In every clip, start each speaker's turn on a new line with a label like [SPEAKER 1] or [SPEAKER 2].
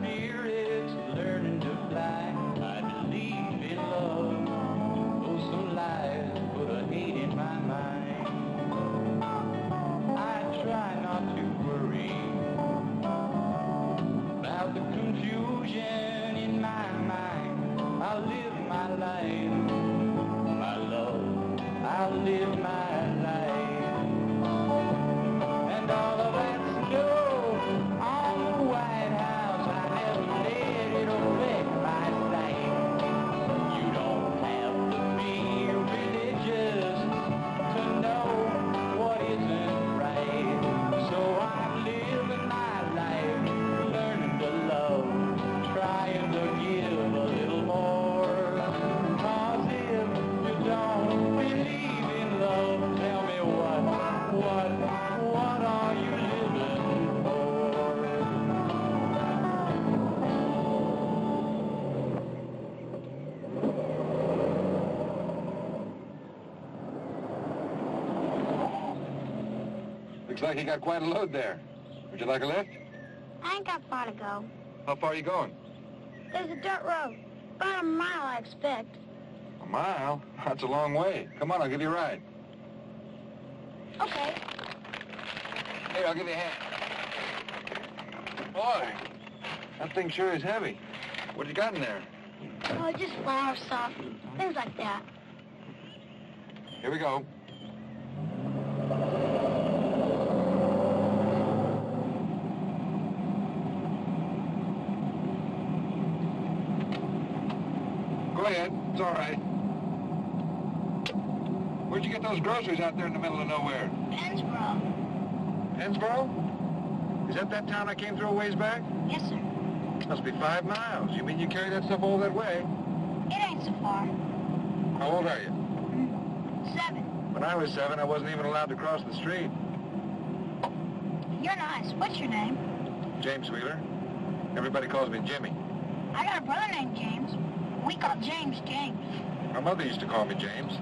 [SPEAKER 1] spirit's learning to fly. I believe in love, though some lies put a hate in my mind. I try not to worry about the confusion in my mind. I'll live my life, my love, I'll live my life. And all of that snow on the White House, I never let it affect my sight. You don't have to be religious to know what isn't right. So I'm living my life, learning to love, trying to give a little more. 'Cause if you don't believe in love, tell me what are you living for?
[SPEAKER 2] Looks like you got quite a load there. Would you like a lift?
[SPEAKER 3] I ain't got far to go.
[SPEAKER 2] How far are you going?
[SPEAKER 3] There's a dirt road. About a mile, I expect.
[SPEAKER 2] A mile? That's a long way. Come on, I'll give you a ride.
[SPEAKER 3] Okay.
[SPEAKER 2] Here, I'll give you a hand. Boy, that thing sure is heavy. What you got in there?
[SPEAKER 3] Oh, just flour, stuff, things like that.
[SPEAKER 2] Here we go. Go ahead, it's all right. Where'd you get those groceries out there in the middle of nowhere?
[SPEAKER 3] Pennsboro.
[SPEAKER 2] Pennsboro? Is that town I came through a ways back?
[SPEAKER 3] Yes, sir.
[SPEAKER 2] Must be 5 miles. You mean you carry that stuff all that way?
[SPEAKER 3] It ain't so far.
[SPEAKER 2] How old are you?
[SPEAKER 3] 7.
[SPEAKER 2] When I was 7, I wasn't even allowed to cross the street.
[SPEAKER 3] You're nice. What's your name?
[SPEAKER 2] James Wheeler. Everybody calls me Jimmy.
[SPEAKER 3] I got a brother named James. We call James James.
[SPEAKER 2] My mother used to call me James.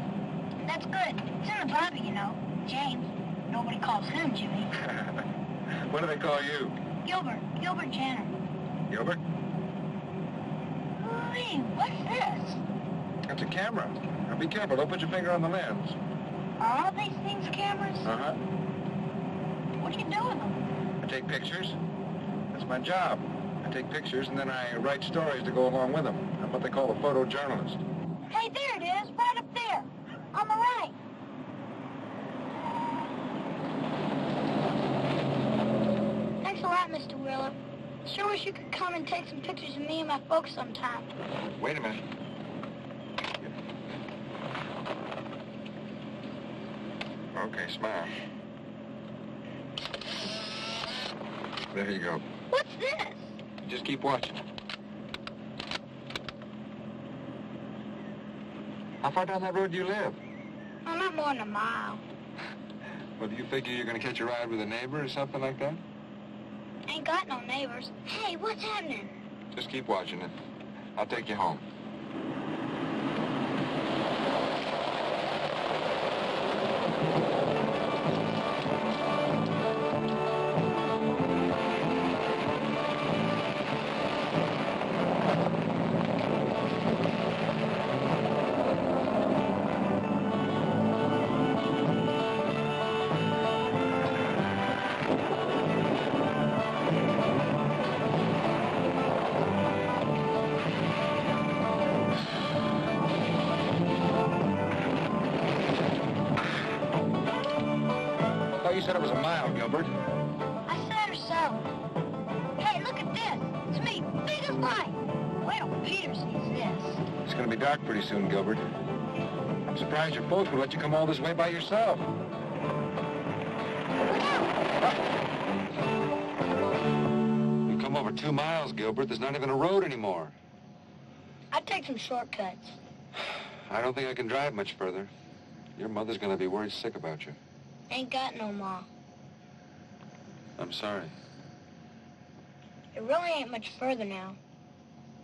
[SPEAKER 3] That's good. It's in the Bible, you know. James. Nobody calls him Jimmy.
[SPEAKER 2] What do they call you?
[SPEAKER 3] Gilbert. Gilbert Jenner.
[SPEAKER 2] Gilbert?
[SPEAKER 3] Hey, what's this?
[SPEAKER 2] That's a camera. Now be careful. Don't put your finger on the lens.
[SPEAKER 3] Are all these things cameras?
[SPEAKER 2] Uh-huh.
[SPEAKER 3] What do you do with them?
[SPEAKER 2] I take pictures. That's my job. I take pictures and then I write stories to go along with them. I'm what they call a photojournalist.
[SPEAKER 3] Hey, there it is. Right up there. On the right. Thanks a lot, Mr. Wheeler. Sure wish you could come and take some pictures of me and my folks sometime.
[SPEAKER 2] Wait a minute. Okay, smile. There you go.
[SPEAKER 3] What's this?
[SPEAKER 2] Just keep watching. How far down that road do you live?
[SPEAKER 3] Oh, not more than a mile.
[SPEAKER 2] Well, do you figure you're going to catch a ride with a neighbor or something like that?
[SPEAKER 3] Ain't got no neighbors. Hey, what's happening?
[SPEAKER 2] Just keep watching it. I'll take you home. You said it was a mile, Gilbert.
[SPEAKER 3] I said or so. Hey, look at this. It's me, big as light. Wait till Peter sees this.
[SPEAKER 2] It's going to be dark pretty soon, Gilbert. I'm surprised your folks would let you come all this way by yourself.
[SPEAKER 3] Look out!
[SPEAKER 2] You've come over 2 miles, Gilbert. There's not even a road anymore.
[SPEAKER 3] I'd take some shortcuts.
[SPEAKER 2] I don't think I can drive much further. Your mother's going to be worried sick about you.
[SPEAKER 3] Ain't got no ma.
[SPEAKER 2] I'm sorry.
[SPEAKER 3] It really ain't much further now.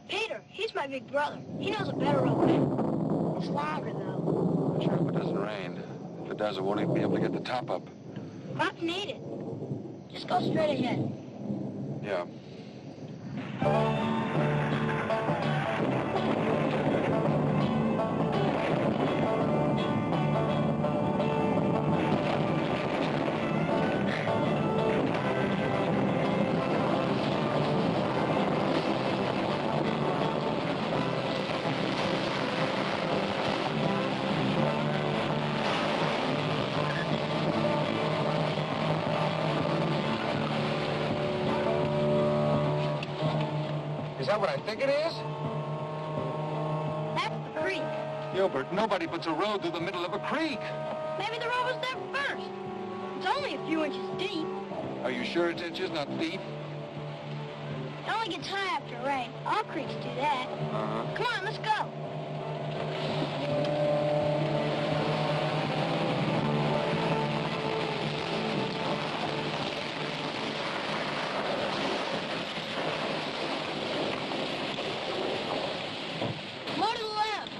[SPEAKER 3] Peter, he's my big brother. He knows a better road. It's longer, though.
[SPEAKER 2] I sure hope it doesn't rain. If it does, I won't even be able to get the top up.
[SPEAKER 3] Crops need it. Just go straight ahead.
[SPEAKER 2] Yeah. that what I think it is?
[SPEAKER 3] That's the creek.
[SPEAKER 2] Gilbert, nobody puts a road through the middle of a creek.
[SPEAKER 3] Maybe the road was there first. It's only a few inches deep.
[SPEAKER 2] Are you sure it's inches, not feet?
[SPEAKER 3] It only gets high after rain. All creeks do that.
[SPEAKER 2] Uh-huh.
[SPEAKER 3] Come on, let's go. More to the left.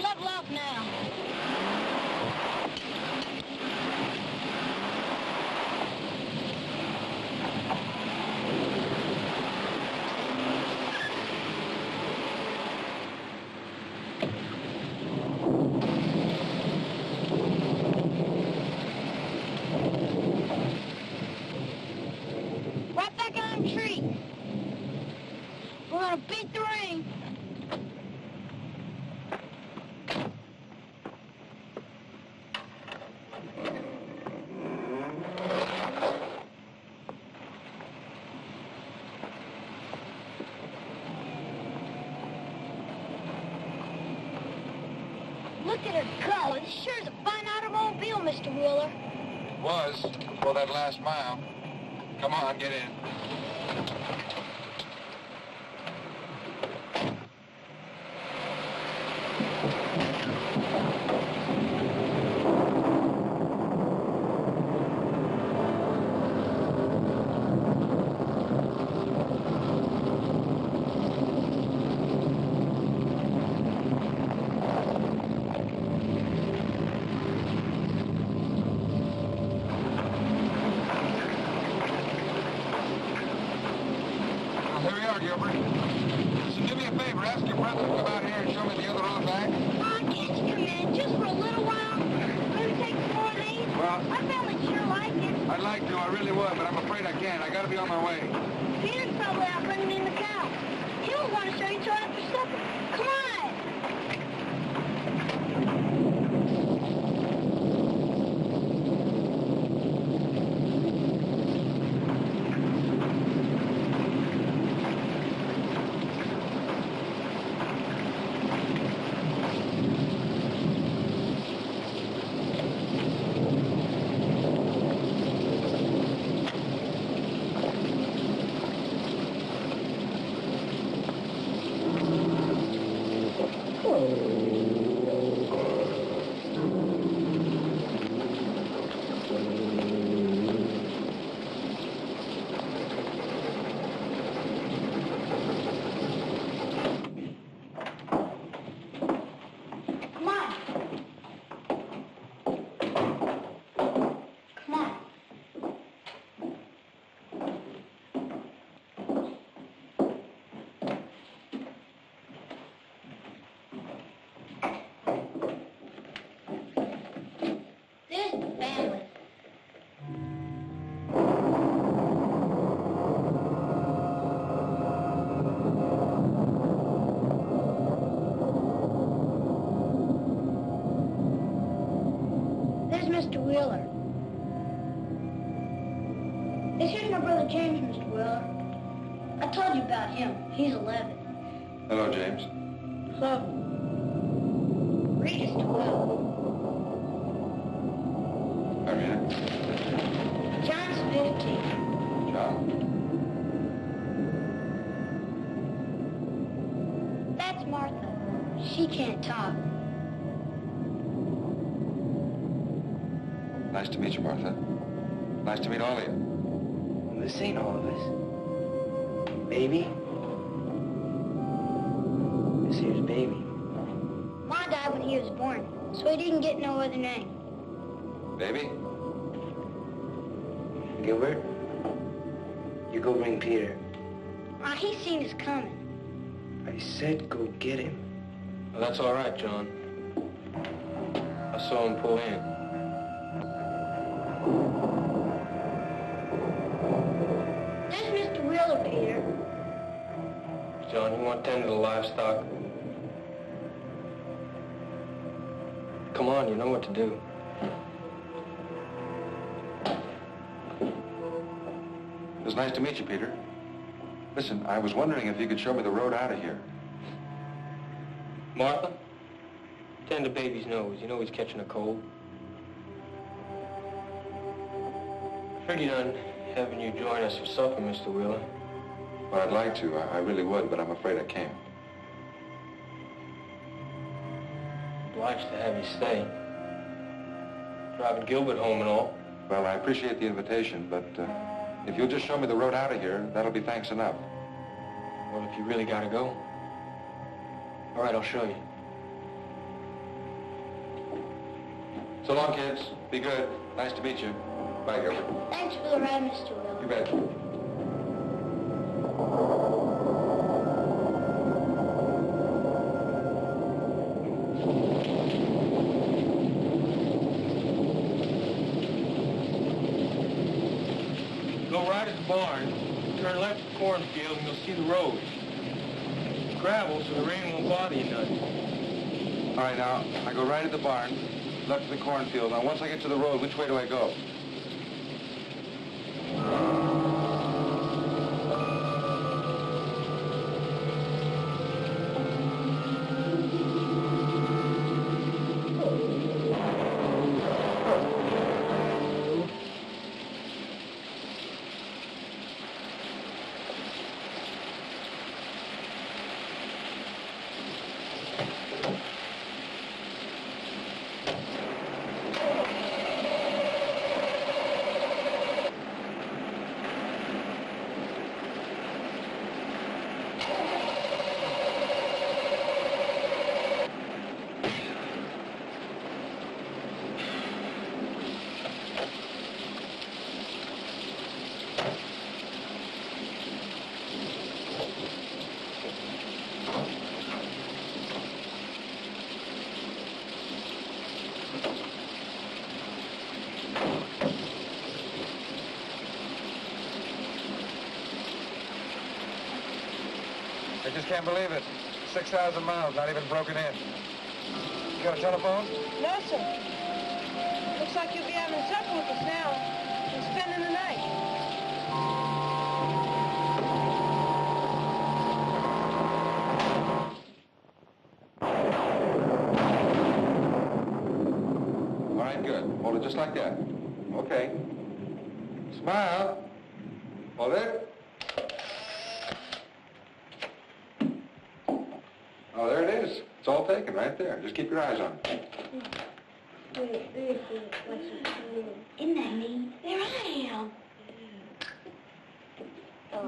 [SPEAKER 3] Level off now. Right back on the tree. We're gonna beat the rain. Look at her go. This sure is a fine automobile, Mr. Wheeler.
[SPEAKER 2] Was, before that last mile. Come on, get in. Well, here we are, Gilbert. So do me a favor, ask your brother to come out here and show me the other road back.
[SPEAKER 3] Can't you come in just for a little while? Maybe take some more of these?
[SPEAKER 2] Well,
[SPEAKER 3] I family sure like it.
[SPEAKER 2] I'd like to, I really would, but I'm afraid I can't. I gotta be on my way.
[SPEAKER 3] Peter's probably out running in the cow. He won't want to show you till after supper. Come on! Come on. Come on. There's the family. There's Mr. Wheeler. This here's my brother James, Mr. Wheeler. I told you about him. He's 11.
[SPEAKER 2] Hello, James.
[SPEAKER 3] Hello. Read is 12.
[SPEAKER 2] Irina.
[SPEAKER 3] John's 15.
[SPEAKER 2] John.
[SPEAKER 3] That's Martha. She can't talk.
[SPEAKER 2] Nice to meet you, Martha. Nice to meet all of you.
[SPEAKER 4] This ain't all of us. Baby? This here's Baby.
[SPEAKER 3] Ma died when he was born, so he didn't get no other name.
[SPEAKER 2] Baby?
[SPEAKER 4] Gilbert? You go bring Peter.
[SPEAKER 3] Ma, he seen us coming.
[SPEAKER 4] I said go get him.
[SPEAKER 5] Well, that's all right, John. I saw him pull in.
[SPEAKER 3] There's Mr. Wheeler, Peter.
[SPEAKER 5] John, you want to tend to the livestock? Come on, you know what to do.
[SPEAKER 2] was nice to meet you, Peter. Listen, I was wondering if you could show me the road out of here.
[SPEAKER 5] Martha, tend the baby's nose. You know he's catching a cold. I figured on having you join us for supper, Mr. Wheeler.
[SPEAKER 2] Well, I'd like to. I really would, but I'm afraid I can't.
[SPEAKER 5] Obliged to have you stay. Driving Gilbert home and all.
[SPEAKER 2] Well, I appreciate the invitation, but if you'll just show me the road out of here, that'll be thanks enough.
[SPEAKER 5] Well, if you really gotta go. All right, I'll show you.
[SPEAKER 2] So long, kids. Be good. Nice to meet you. Bye, Gilbert.
[SPEAKER 3] Thanks for the ride, Mr. Will.
[SPEAKER 2] You bet.
[SPEAKER 5] Go right at the barn, turn left at the cornfield, and you'll see the road. It's gravel, so the rain won't bother you none.
[SPEAKER 2] All right, now, I go right at the barn, left of the cornfield. Now, once I get to the road, which way do I go? I just can't believe it. 6,000 miles, not even broken in. You got a telephone?
[SPEAKER 6] No, sir. Looks like you'll be having supper with us now and spending the night.
[SPEAKER 2] All right, good. Hold it just like that. Okay. Smile. Hold it. Oh, there it is. It's all taken right there. Just keep your eyes on it.
[SPEAKER 3] Isn't that mean? There I am. Oh,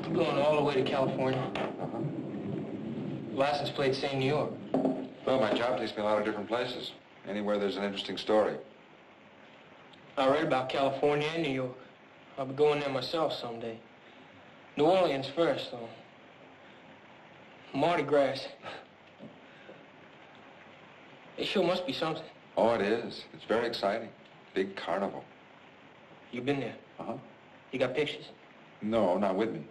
[SPEAKER 5] I'm going all the way to California. License plate saying New York.
[SPEAKER 2] Well, my job takes me a lot of different places. Anywhere there's an interesting story.
[SPEAKER 5] I read about California and New York. I'll be going there myself someday. New Orleans first, though. Mardi Gras. It sure must be something.
[SPEAKER 2] Oh, it is. It's very exciting. Big carnival.
[SPEAKER 5] You been there?
[SPEAKER 2] Uh-huh.
[SPEAKER 5] You got pictures?
[SPEAKER 2] No, not with me.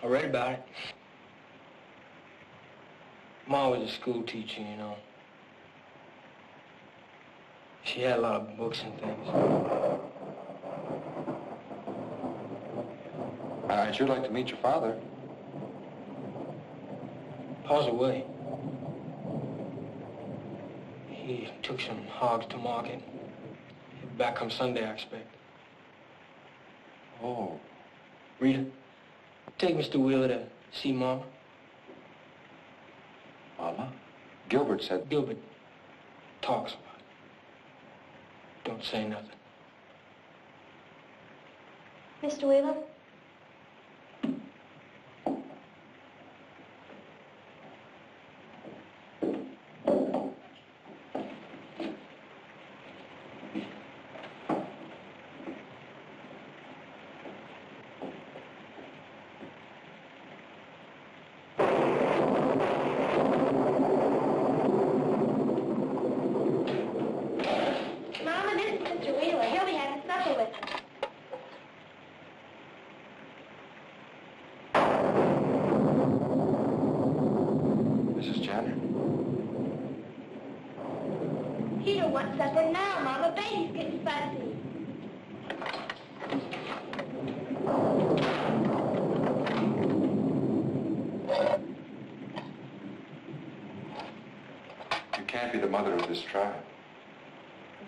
[SPEAKER 5] I read about it. Ma was a school teacher, you know. She had a lot of books and things.
[SPEAKER 2] I'd sure like to meet your father.
[SPEAKER 5] Pa's away. He took some hogs to market. He'll be back come Sunday, I expect.
[SPEAKER 2] Oh.
[SPEAKER 5] Rita, take Mr. Wheeler to see Mama.
[SPEAKER 2] Mama? Gilbert said...
[SPEAKER 5] Gilbert talks about it. Don't say nothing.
[SPEAKER 3] Mr. Wheeler? want supper now, Mama. Baby's getting fussy.
[SPEAKER 2] You can't be the mother of this tribe.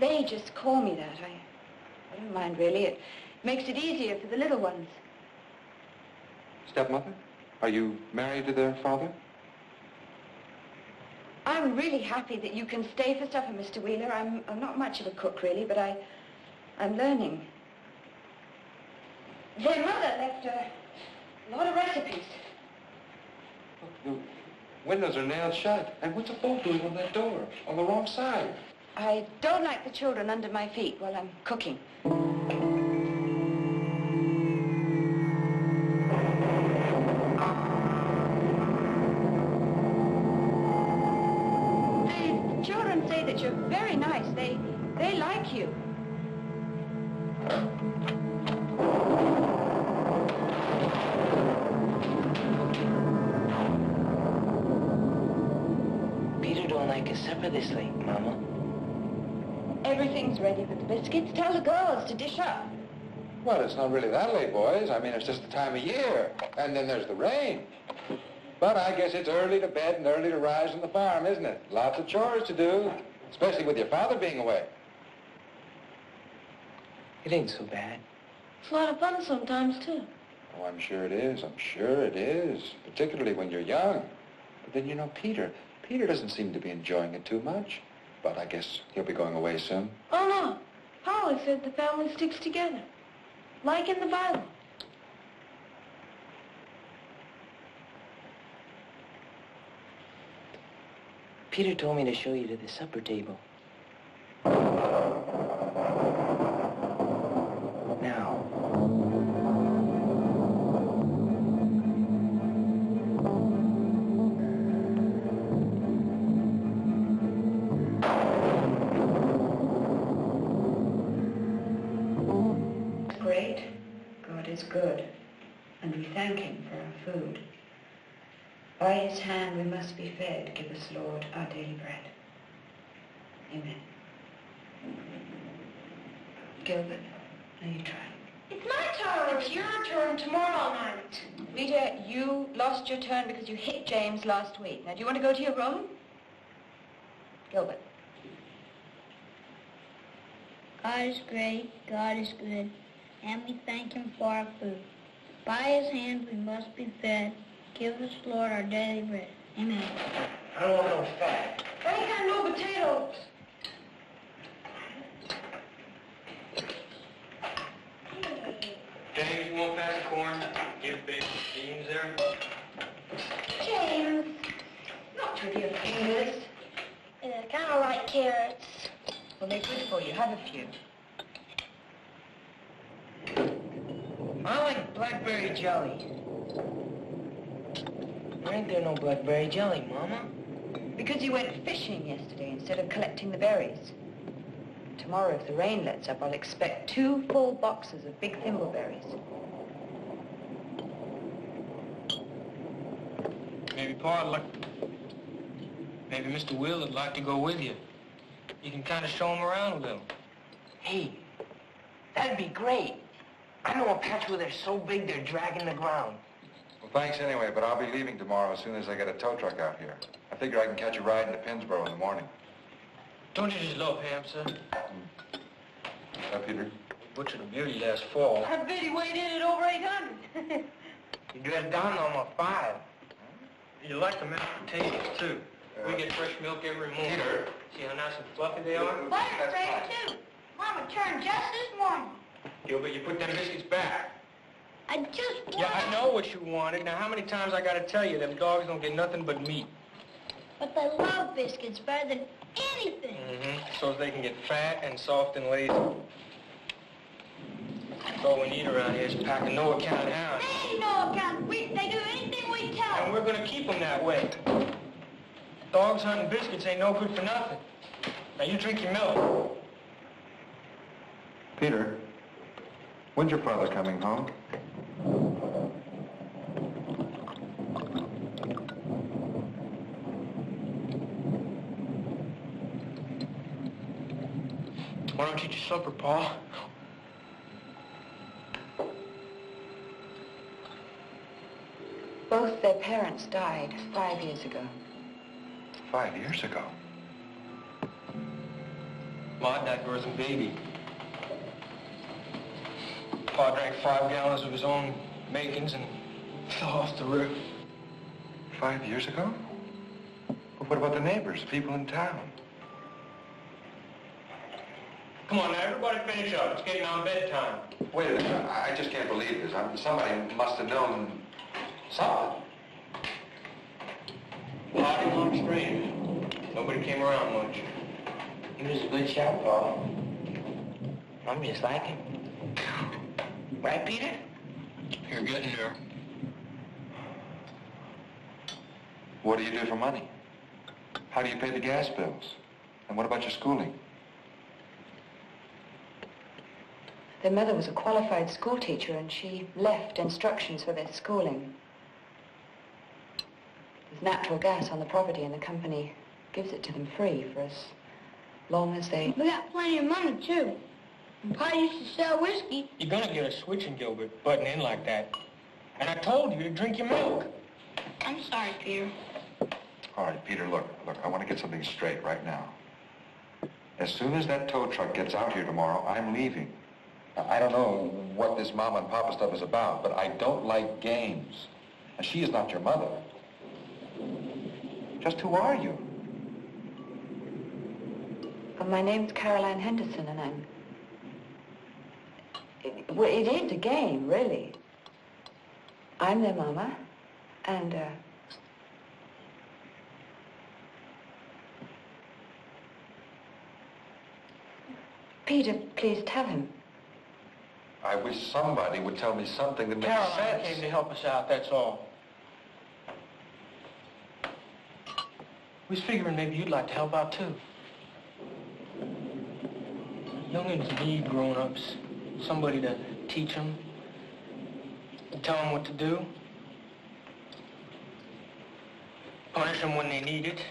[SPEAKER 7] They just call me that. I don't mind, really. It makes it easier for the little ones.
[SPEAKER 2] Stepmother? Are you married to their father?
[SPEAKER 7] I'm really happy that you can stay for supper, Mr. Wheeler. I'm not much of a cook, really, but I'm learning. Their mother left a lot of recipes.
[SPEAKER 2] Look, the windows are nailed shut. And what's a bolt doing on that door? On the wrong side.
[SPEAKER 7] I don't like the children under my feet while I'm cooking. The children say that you're very nice. They like you.
[SPEAKER 4] Peter don't like his supper this late, Mama.
[SPEAKER 7] Everything's ready but the biscuits. Tell the girls to dish up.
[SPEAKER 2] Well, it's not really that late, boys. I mean, it's just the time of year. And then there's the rain. But I guess it's early to bed and early to rise on the farm, isn't it? Lots of chores to do, especially with your father being away.
[SPEAKER 4] It ain't so bad.
[SPEAKER 6] It's a lot of fun sometimes, too.
[SPEAKER 2] Oh, I'm sure it is. I'm sure it is. Particularly when you're young. But then, you know, Peter doesn't seem to be enjoying it too much. But I guess he'll be going away soon.
[SPEAKER 6] Oh, no. Holly said the family sticks together. Like in the Bible.
[SPEAKER 4] Peter told me to show you to the supper table. Now.
[SPEAKER 7] Great. God is good, and we thank him for our food. By his hand we must be fed. Give us, Lord, our daily bread. Amen. Gilbert, now you try.
[SPEAKER 3] It's my turn.
[SPEAKER 6] It's your turn tomorrow night.
[SPEAKER 7] Rita, you lost your turn because you hit James last week. Now, do you want to go to your room? Gilbert.
[SPEAKER 3] God is great, God is good, and we thank him for our food. By his hand we must be fed. Give us, Lord, our daily bread. Amen.
[SPEAKER 4] I don't want no fat.
[SPEAKER 6] I ain't got no potatoes.
[SPEAKER 5] James, you want to pass the corn? Give baby beans there.
[SPEAKER 3] James,
[SPEAKER 7] Not really a fingers.
[SPEAKER 3] I kind of like carrots.
[SPEAKER 7] Well, they're good for you. Have a few.
[SPEAKER 4] I like blackberry jelly. Why ain't there no blackberry jelly, Mama?
[SPEAKER 7] Because you went fishing yesterday instead of collecting the berries. Tomorrow, if the rain lets up, I'll expect 2 full boxes of big thimbleberries.
[SPEAKER 5] Maybe maybe Mr. Will would like to go with you. You can kind of show him around a little.
[SPEAKER 4] Hey, that'd be great. I know a patch where they're so big they're dragging the ground.
[SPEAKER 2] Well, thanks anyway, but I'll be leaving tomorrow as soon as I get a tow truck out here. I figure I can catch a ride into Pennsboro in the morning.
[SPEAKER 5] Don't you just love ham, sir?
[SPEAKER 2] Peter?
[SPEAKER 5] Butchered a beauty last fall.
[SPEAKER 6] I bet he weighed in at over 800.
[SPEAKER 4] You dressed down on my 5.
[SPEAKER 5] You like the mashed potatoes, too. We get fresh milk every morning.
[SPEAKER 2] Peter.
[SPEAKER 5] See how nice and fluffy they are?
[SPEAKER 3] Butter's ready, too. Mama turned just this morning.
[SPEAKER 5] Gilbert, you put them biscuits back.
[SPEAKER 3] I just want...
[SPEAKER 5] Yeah, I know what you wanted. Now, how many times I gotta tell you, them dogs don't get nothing but meat.
[SPEAKER 3] But they love biscuits better than anything.
[SPEAKER 5] So they can get fat and soft and lazy. That's all we need around here is a pack of no-account hounds.
[SPEAKER 3] They ain't no account. They do anything we tell
[SPEAKER 5] And
[SPEAKER 3] them.
[SPEAKER 5] we're gonna keep them that way. Dogs hunting biscuits ain't no good for nothing. Now, you drink your milk.
[SPEAKER 2] Peter, when's your father coming home?
[SPEAKER 5] Why don't you eat your supper, Pa?
[SPEAKER 7] Both their parents died 5 years ago.
[SPEAKER 2] 5 years ago?
[SPEAKER 5] Ma died birthing baby. Pa drank 5 gallons of his own makings and fell off the roof.
[SPEAKER 2] 5 years ago? Well, what about the neighbors, the people in town?
[SPEAKER 5] Come on now, everybody finish up. It's getting on bedtime.
[SPEAKER 2] Wait a minute, I just can't believe this. Somebody must have known something.
[SPEAKER 5] Pa didn't look strange. Nobody came around much.
[SPEAKER 4] He was a good shot, Pa. I'm just like him. Right, Peter?
[SPEAKER 5] You're getting there.
[SPEAKER 2] What do you do for money? How do you pay the gas bills? And what about your schooling?
[SPEAKER 7] Their mother was a qualified school teacher and she left instructions for their schooling. There's natural gas on the property and the company gives it to them free for as long as they...
[SPEAKER 3] We got plenty of money, too. And Pa used to sell whiskey.
[SPEAKER 5] You're gonna get a switching, Gilbert, butting in like that. And I told you to drink your milk.
[SPEAKER 3] I'm sorry, Peter.
[SPEAKER 2] All right, Peter, look, I want to get something straight right now. As soon as that tow truck gets out here tomorrow, I'm leaving. I don't know what this mama and papa stuff is about, but I don't like games. And she is not your mother. Just who are you?
[SPEAKER 7] Well, my name's Caroline Henderson and I'm... Well, it is a game, really. I'm their mama and, Peter, please tell him.
[SPEAKER 2] I wish somebody would tell me something that makes
[SPEAKER 5] Caroline
[SPEAKER 2] sense.
[SPEAKER 5] came to help us out, that's all. We was figuring maybe you'd like to help out, too. Youngins need grown-ups. Somebody to teach them, to tell them what to do. Punish them when they need it.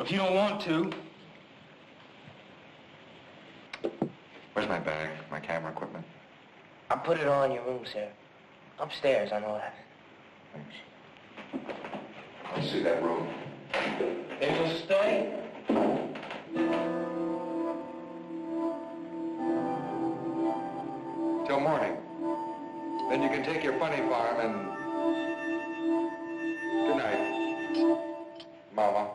[SPEAKER 5] If you don't want to...
[SPEAKER 2] Where's my bag, my camera equipment?
[SPEAKER 4] I put it all in your room, sir. Upstairs, I know that.
[SPEAKER 2] Thanks. Let's see that room.
[SPEAKER 5] They will stay.
[SPEAKER 2] Till morning. Then you can take your funny farm and... Good night, Mama.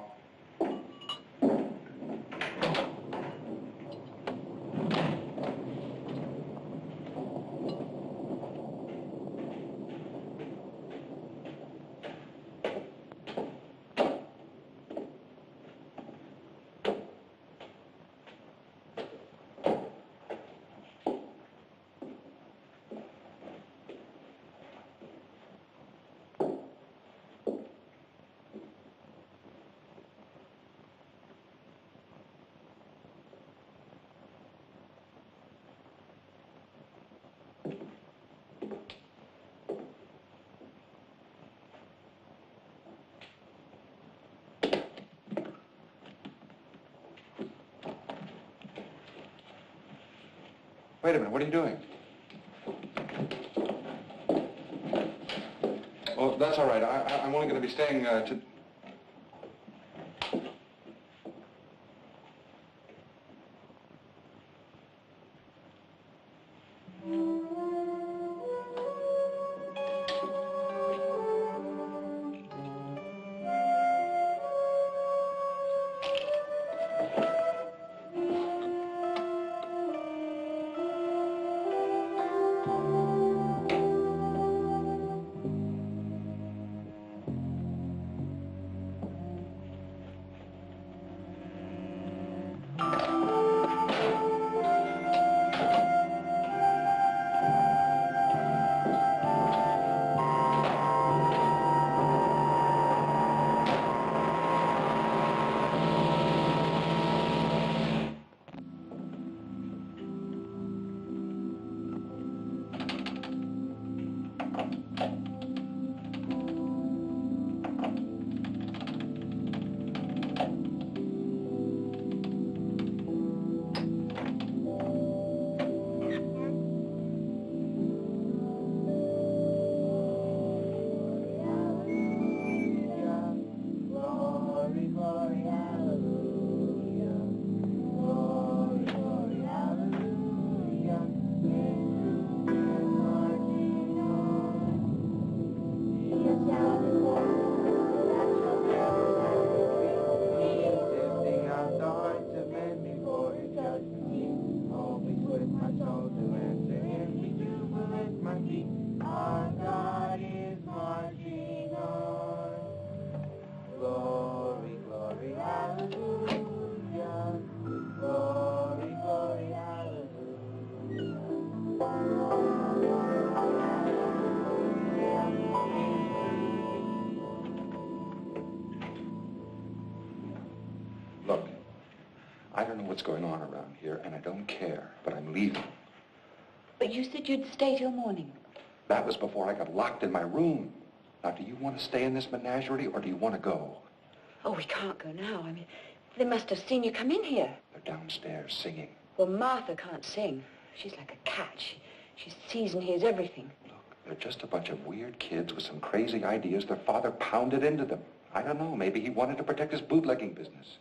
[SPEAKER 2] Wait a minute, what are you doing? Oh, that's all right. I'm only going to be staying to... don't know what's going on around here, and I don't care, but I'm leaving.
[SPEAKER 7] But you said you'd stay till morning.
[SPEAKER 2] That was before I got locked in my room. Now, do you want to stay in this menagerie, or do you want to go?
[SPEAKER 7] Oh, we can't go now. I mean, they must have seen you come in here.
[SPEAKER 2] They're downstairs singing.
[SPEAKER 7] Well, Martha can't sing. She's like a cat. She sees and hears everything.
[SPEAKER 2] Look, they're just a bunch of weird kids with some crazy ideas their father pounded into them. I don't know, maybe he wanted to protect his bootlegging business.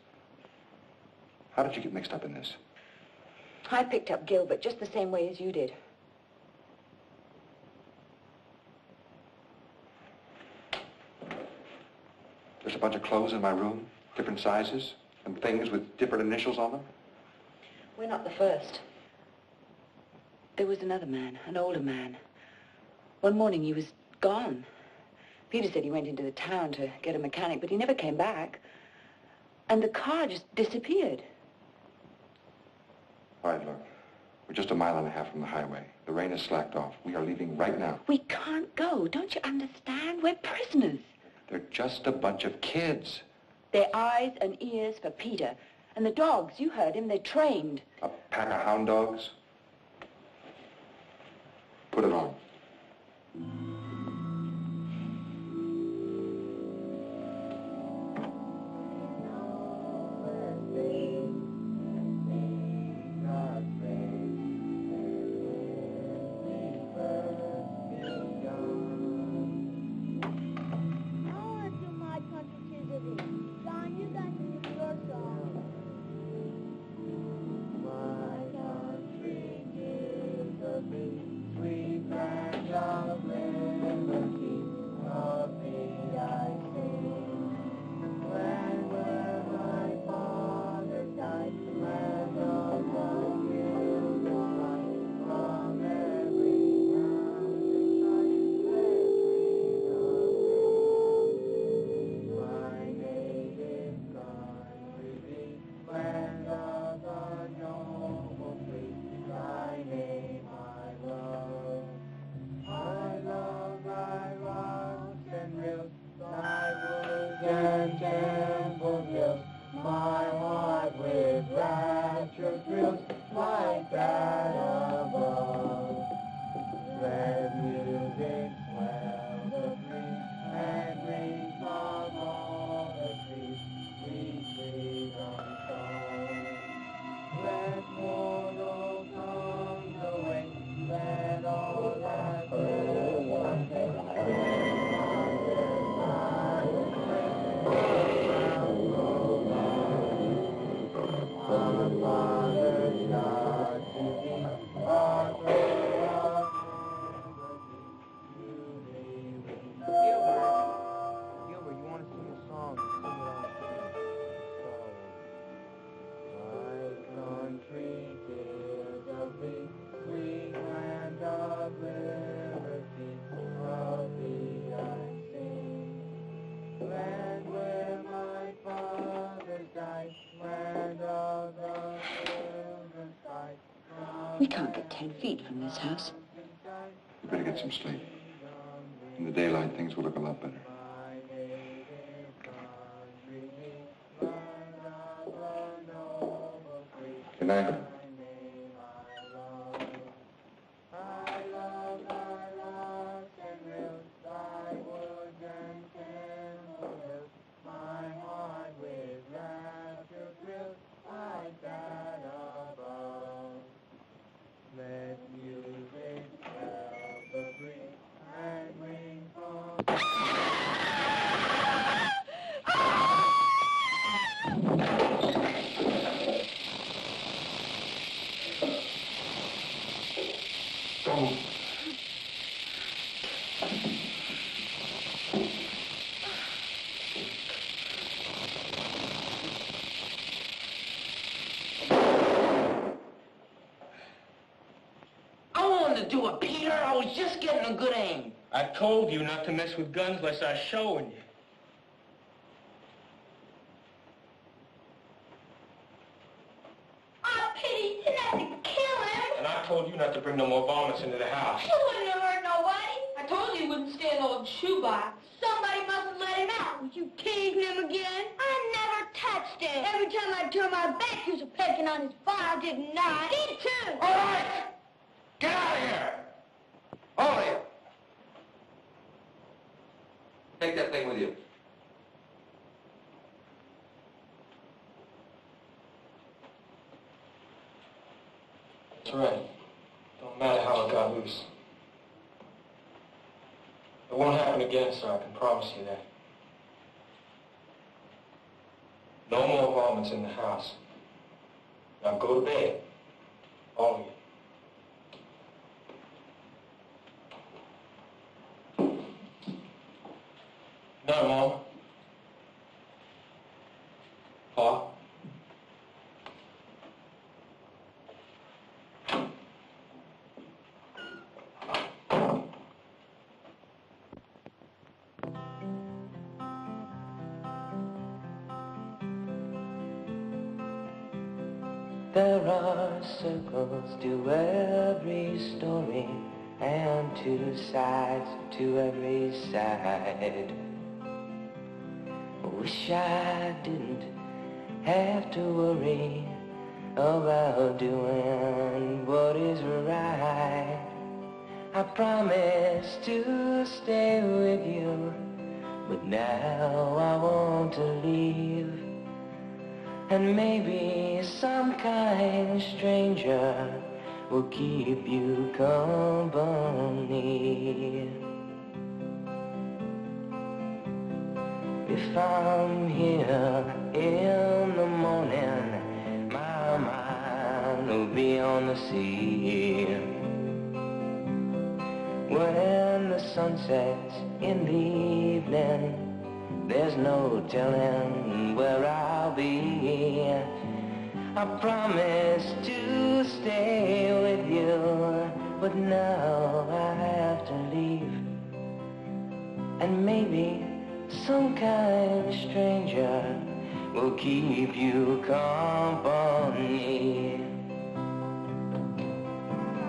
[SPEAKER 2] How did you get mixed up in this?
[SPEAKER 7] I picked up Gilbert just the same way as you did.
[SPEAKER 2] There's a bunch of clothes in my room, different sizes, and things with different initials on them.
[SPEAKER 7] We're not the first. There was another man, an older man. One morning he was gone. Peter said he went into the town to get a mechanic, but he never came back. And the car just disappeared.
[SPEAKER 2] All right, look. We're just 1.5 miles from the highway. The rain has slacked off. We are leaving right now.
[SPEAKER 7] We can't go. Don't you understand? We're prisoners.
[SPEAKER 2] They're just a bunch of kids.
[SPEAKER 7] They're eyes and ears for Peter. And the dogs, you heard him, they're trained.
[SPEAKER 2] A pack of hound dogs. Put it on.
[SPEAKER 7] We can't get 10 feet from this house.
[SPEAKER 2] You better get some sleep. In the daylight, things will look a lot better. Good night.
[SPEAKER 4] Do it, Peter. I was just getting a good aim.
[SPEAKER 5] I told you not to mess with guns unless I was showing you.
[SPEAKER 3] Oh, Pete, you had to kill him.
[SPEAKER 5] And I told you not to bring no more varmints into the house.
[SPEAKER 3] You wouldn't have hurt nobody. I told you he wouldn't stay in old shoebox. Somebody must have let him out. Was you teasing him again? I never touched stand. Every time I turn my back, you're pecking on his farm. I did not. I did too.
[SPEAKER 2] All right! Get out of here! All of you! Take that thing with you.
[SPEAKER 5] That's right. Don't matter how it got loose. It won't happen again, sir, I can promise you that. No more varmints in the house. Now go to bed. All of you. No, Mom. Pa.
[SPEAKER 4] There are circles to every story and two sides to every side. Wish I didn't have to worry about doing what is right. I promised to stay with you, but now I want to leave. And maybe some kind stranger will keep you company. If I'm here in the morning, my mind will be on the sea. When the sun sets in the evening, there's no telling where I'll be. I promised to stay with you, but now I have to leave. And maybe some kind stranger will keep you company.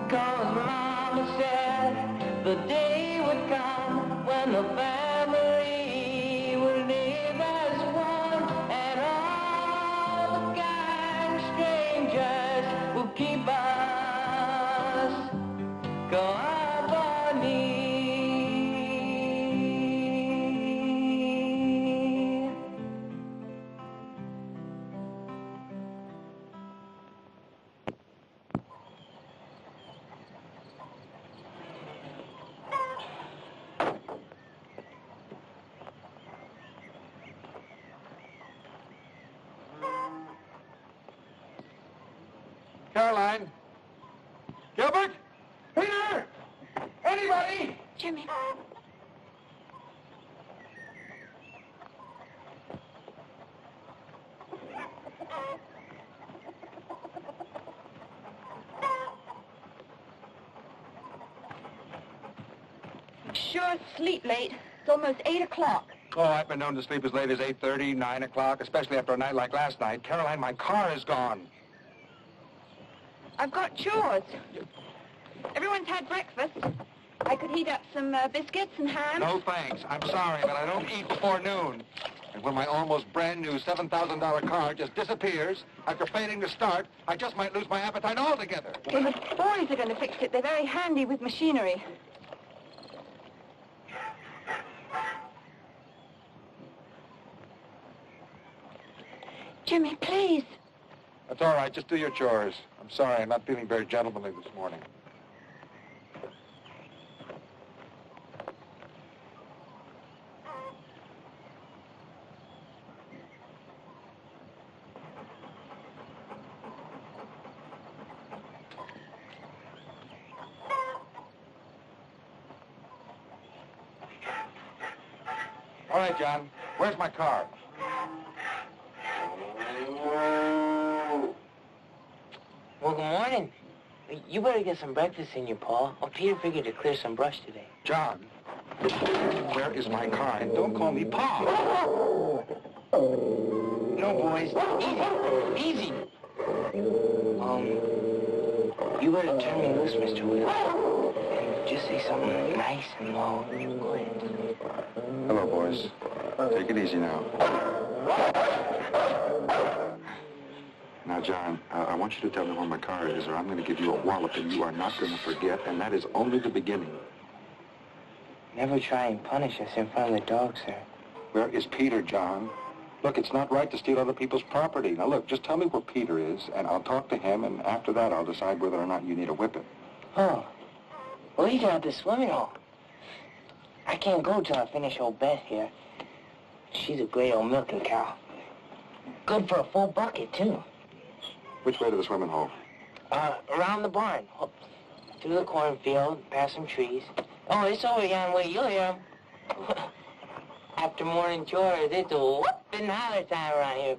[SPEAKER 4] 'Cause Mama said the day would come when the family would live as one, and all the kind strangers will keep us company.
[SPEAKER 2] Caroline? Gilbert? Peter? Anybody?
[SPEAKER 6] Jimmy. You sure sleep late. It's almost 8 o'clock.
[SPEAKER 2] Oh, I've been known to sleep as late as 8:30, 9 o'clock, especially after a night like last night. Caroline, my car is gone.
[SPEAKER 6] I've got chores. Everyone's had breakfast. I could heat up some biscuits and ham.
[SPEAKER 2] No thanks. I'm sorry, but I don't eat before noon. And when my almost brand new $7,000 car just disappears after failing to start, I just might lose my appetite altogether.
[SPEAKER 6] Well, the boys are going to fix it. They're very handy with machinery. Jimmy, please.
[SPEAKER 2] That's all right. Just do your chores. I'm sorry. I'm not feeling very gentlemanly this morning. All right, John. Where's my car?
[SPEAKER 4] Well, good morning. You better get some breakfast in you, Paul. Oh, Peter figured to clear some brush today.
[SPEAKER 2] John, where is my car? And don't call me Pa.
[SPEAKER 4] No, boys. Easy. Easy. You better turn me loose, Mr. Will. And just say something nice and low. Go ahead.
[SPEAKER 2] Hello, boys. Take it easy now. Now, John, I want you to tell me where my car is, or I'm going to give you a walloping you are not going to forget, and that is only the beginning.
[SPEAKER 4] Never try and punish us in front of the dog, sir.
[SPEAKER 2] Where is Peter, John? Look, it's not right to steal other people's property. Now, look, just tell me where Peter is, and I'll talk to him, and after that, I'll decide whether or not you need a whipping.
[SPEAKER 4] Oh. Well, he's out the swimming hole. I can't go till I finish old Beth here. She's a great old milking cow. Good for a full bucket, too.
[SPEAKER 2] Which way to the swimming hole?
[SPEAKER 4] Around the barn. Up through the cornfield, past some trees. Oh, it's over yon way. You'll hear 'em. After morning chores, it's a whoop and holler time around here.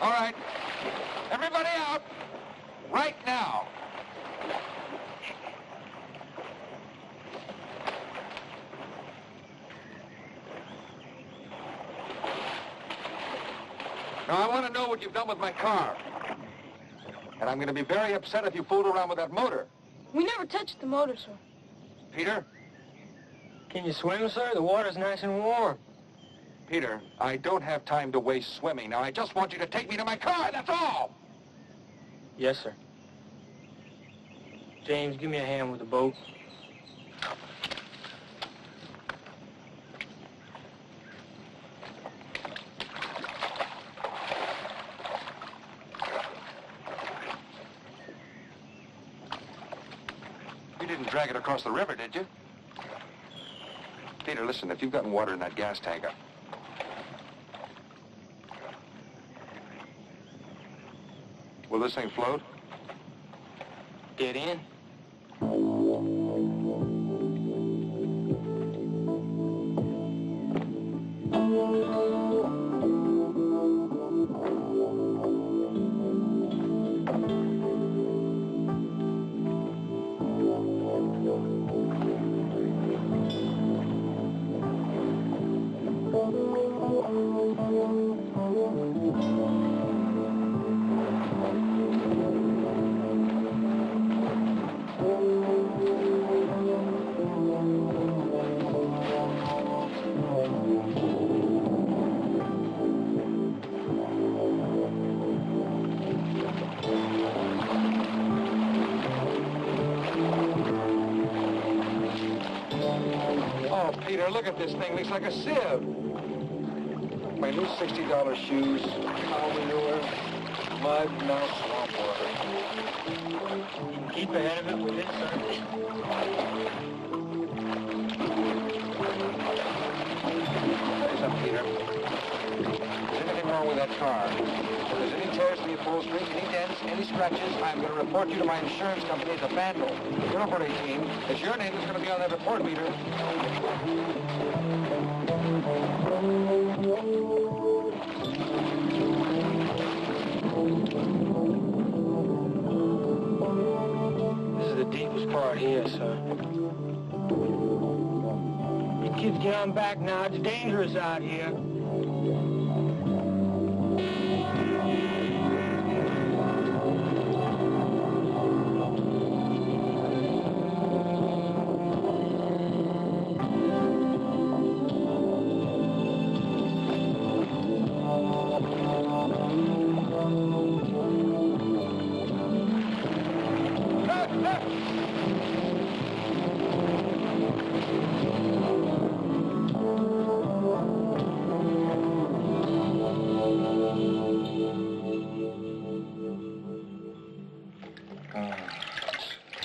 [SPEAKER 2] All right. Everybody out. Right now. Now, I want to know what you've done with my car. And I'm going to be very upset if you fooled around with that motor.
[SPEAKER 6] We never touched the motor, sir.
[SPEAKER 2] Peter?
[SPEAKER 5] Can you swim, sir? The water's nice and warm.
[SPEAKER 2] Peter, I don't have time to waste swimming. Now, I just want you to take me to my car, that's all!
[SPEAKER 5] Yes, sir. James, give me a hand with the boat.
[SPEAKER 2] You didn't drag it across the river, did you? Peter, listen, if you've gotten water in that gas tank, will this thing float?
[SPEAKER 5] Get in.
[SPEAKER 2] Oh, Peter, look at this thing. Looks like a sieve. My new $60 shoes, cow manure,
[SPEAKER 5] mud, no swamp water. You can keep ahead of it with this, sir.
[SPEAKER 2] Listen, Peter. Is anything wrong with that car? If there's any tears in the upholstery, any dents, any scratches, I'm going to report you to my insurance company as a vandal. You're over 18. It's your name that's going to be on that report, Peter.
[SPEAKER 5] This is the deepest part here, sir. You kids get on back now. It's dangerous out here.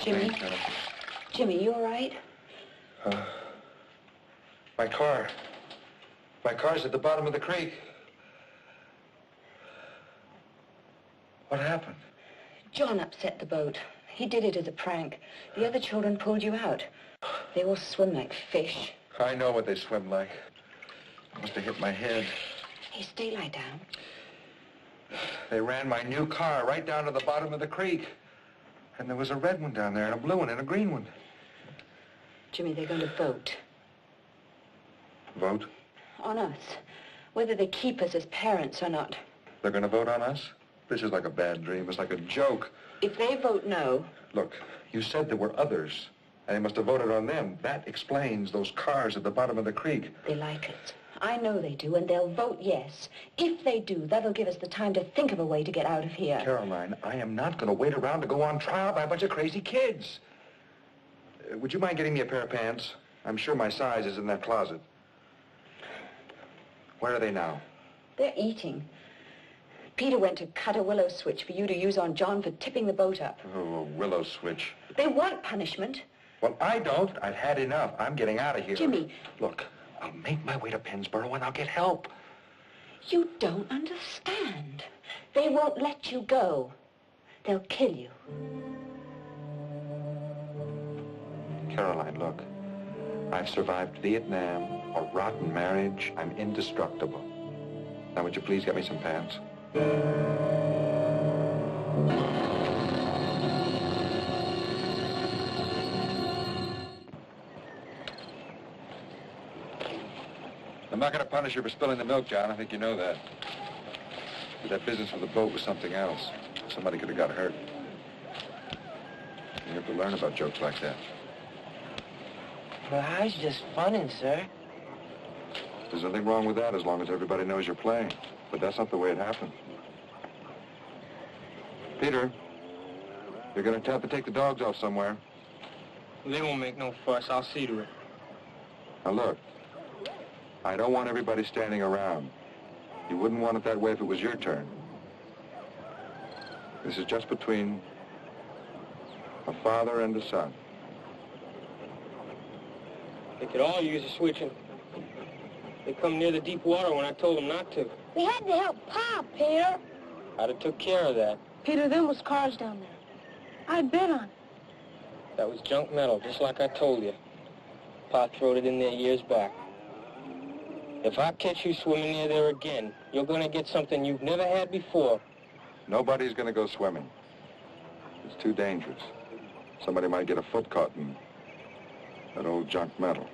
[SPEAKER 7] Jimmy? Jimmy, you all right?
[SPEAKER 2] My car. My car's at the bottom of the creek. What happened?
[SPEAKER 7] John upset the boat. He did it as a prank. The other children pulled you out. They all swim like fish.
[SPEAKER 2] I know what they swim like. Must have hit my head.
[SPEAKER 7] Hey, stay lie down.
[SPEAKER 2] They ran my new car right down to the bottom of the creek. And there was a red one down there, and a blue one, and a green one.
[SPEAKER 7] Jimmy, they're going to vote.
[SPEAKER 2] Vote?
[SPEAKER 7] On us. Whether they keep us as parents or not.
[SPEAKER 2] They're going to vote on us? This is like a bad dream. It's like a joke.
[SPEAKER 7] If they vote no...
[SPEAKER 2] Look, you said there were others, and they must have voted on them. That explains those cars at the bottom of the creek.
[SPEAKER 7] They like us. I know they do, and they'll vote yes. If they do, that'll give us the time to think of a way to get out of here.
[SPEAKER 2] Caroline, I am not going to wait around to go on trial by a bunch of crazy kids. Would you mind getting me a pair of pants? I'm sure my size is in that closet. Where are they now?
[SPEAKER 7] They're eating. Peter went to cut a willow switch for you to use on John for tipping the boat up.
[SPEAKER 2] Oh, a willow switch.
[SPEAKER 7] They want punishment.
[SPEAKER 2] Well, I don't. I've had enough. I'm getting out of here.
[SPEAKER 7] Jimmy.
[SPEAKER 2] Look, I'll make my way to Pennsboro and I'll get help.
[SPEAKER 7] You don't understand. They won't let you go. They'll kill you.
[SPEAKER 2] Caroline, look. I've survived Vietnam, a rotten marriage. I'm indestructible. Now, would you please get me some pants? I'm not going to punish you for spilling the milk, John. I think you know that. But that business with the boat was something else. Somebody could have got hurt. You have to learn about jokes like that.
[SPEAKER 4] Well, I was just funning, sir.
[SPEAKER 2] There's nothing wrong with that as long as everybody knows you're playing. But that's not the way it happened. Peter, you're going to have to take the dogs off somewhere.
[SPEAKER 5] They won't make no fuss. I'll see to it.
[SPEAKER 2] Now look, I don't want everybody standing around. You wouldn't want it that way if it was your turn. This is just between a father and a son.
[SPEAKER 5] They could all use a switching. They come near the deep water when I told them not to.
[SPEAKER 3] We had to help Pa, Peter.
[SPEAKER 5] I'd have took care of that.
[SPEAKER 6] Peter, them was cars down there. I'd been on it.
[SPEAKER 5] That was junk metal, just like I told you. Pa throwed it in there years back. If I catch you swimming near there again, you're going to get something you've never had before.
[SPEAKER 2] Nobody's going to go swimming. It's too dangerous. Somebody might get a foot caught in that old junk metal.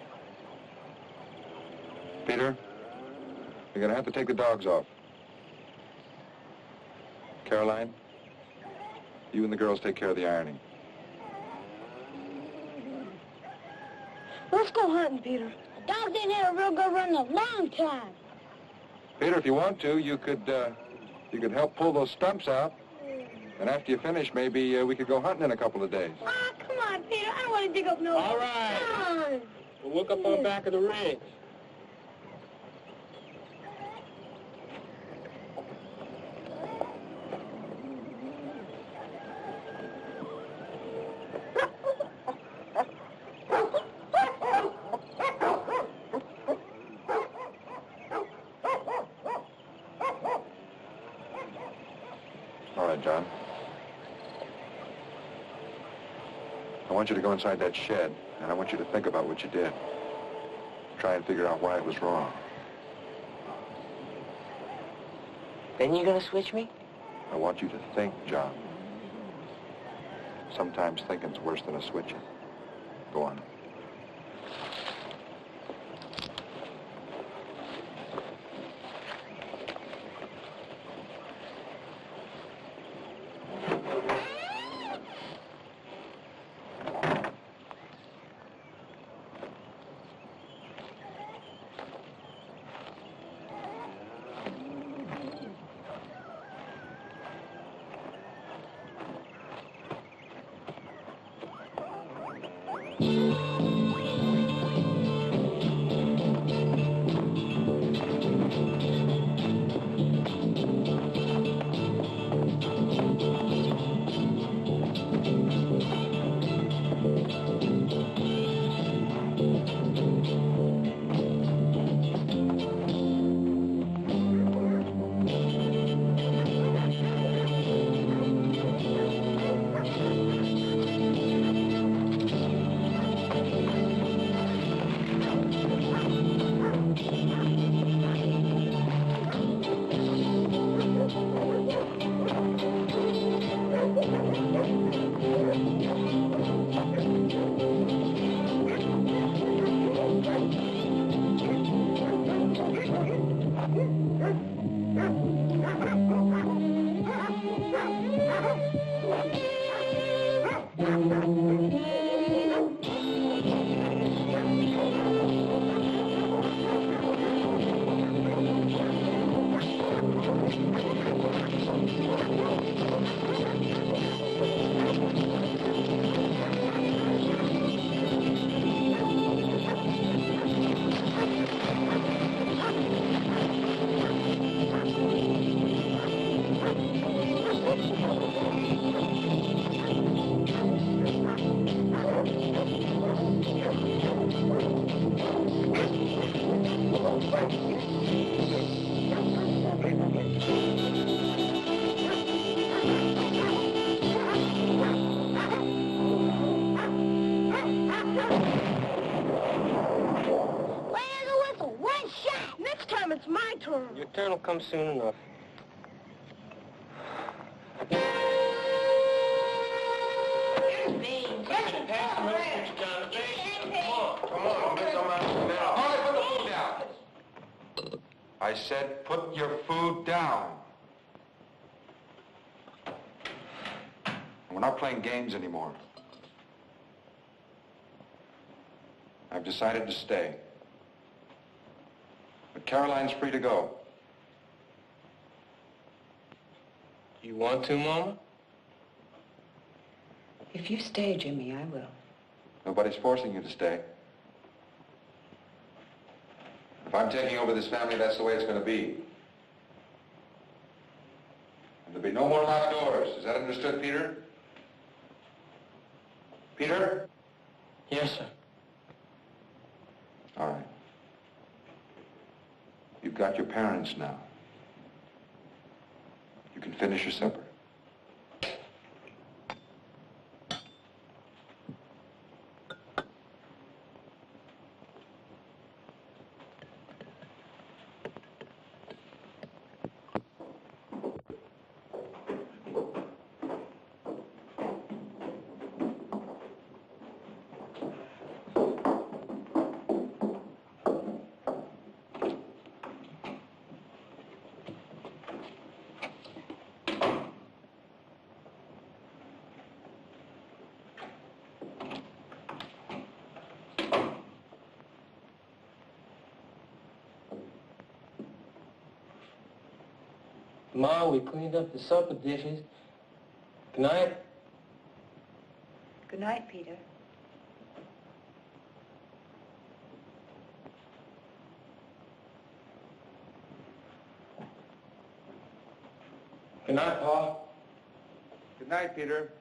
[SPEAKER 2] Peter, you're going to have to take the dogs off. Caroline, you and the girls take care of the ironing.
[SPEAKER 3] Let's go hunting, Peter. Dogs ain't had a real good run in a long time.
[SPEAKER 2] Peter, if you want to, you could help pull those stumps out. And after you finish, maybe we could go hunting in a couple of days.
[SPEAKER 3] Ah, come on, Peter. I don't want to dig up no...
[SPEAKER 5] All right.
[SPEAKER 3] Come on.
[SPEAKER 5] We'll look up on the back of the rig.
[SPEAKER 2] All right, John. I want you to go inside that shed, and I want you to think about what you did. Try and figure out why it was wrong.
[SPEAKER 4] Then you gonna switch me?
[SPEAKER 2] I want you to think, John. Sometimes thinking's worse than a switching. Go on.
[SPEAKER 6] It's my turn.
[SPEAKER 5] Your turn will come soon enough.
[SPEAKER 2] I said put your food down. We're not playing games anymore. I've decided to stay. But Caroline's free to go.
[SPEAKER 5] You want to, Mama?
[SPEAKER 7] If you stay, Jimmy, I will.
[SPEAKER 2] Nobody's forcing you to stay. If I'm taking over this family, that's the way it's going to be. And there'll be no more locked doors. Is that understood, Peter? Peter?
[SPEAKER 5] Yes, sir.
[SPEAKER 2] All right. You've got your parents now. You can finish your supper.
[SPEAKER 5] Ma, we cleaned up the supper dishes. Good night.
[SPEAKER 7] Good night, Peter.
[SPEAKER 5] Good night, Pa.
[SPEAKER 2] Good night, Peter.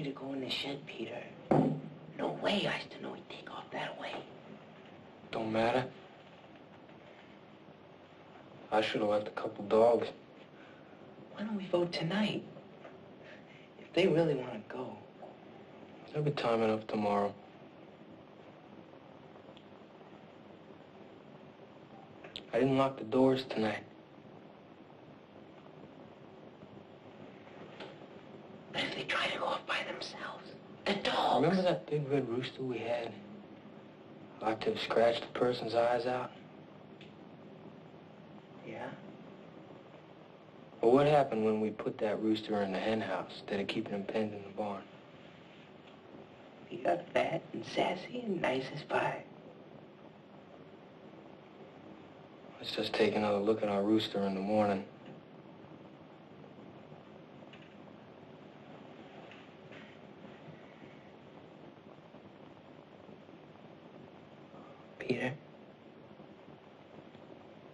[SPEAKER 4] me to go in the shed, Peter. No way I used to know he'd take off that way.
[SPEAKER 5] Don't matter. I should have left a couple dogs.
[SPEAKER 4] Why don't we vote tonight? If they really want to go.
[SPEAKER 5] There'll be time enough tomorrow. I didn't lock the doors tonight.
[SPEAKER 4] But if they try to go off by themselves, the dogs.
[SPEAKER 5] Remember that big red rooster we had? Like to have scratched the person's eyes out?
[SPEAKER 4] Yeah?
[SPEAKER 5] Well, what happened when we put that rooster in the hen house instead of keeping him penned in the barn?
[SPEAKER 4] He got fat and sassy and nice as pie.
[SPEAKER 5] Let's just take another look at our rooster in the morning.
[SPEAKER 4] Peter,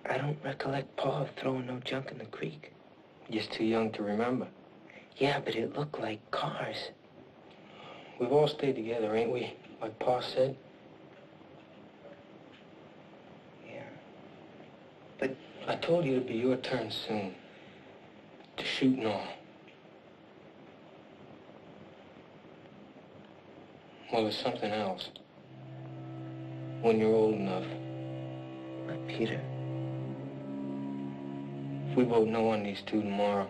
[SPEAKER 4] I don't recollect Pa throwing no junk in the creek.
[SPEAKER 5] Just too young to remember.
[SPEAKER 4] Yeah, but it looked like cars.
[SPEAKER 5] We've all stayed together, ain't we? Like Pa said.
[SPEAKER 4] Yeah. But
[SPEAKER 5] I told you it'd be your turn soon. To shoot and all. Well, there's something else. When you're old enough.
[SPEAKER 4] what, Peter?
[SPEAKER 5] If we vote no on these two tomorrow,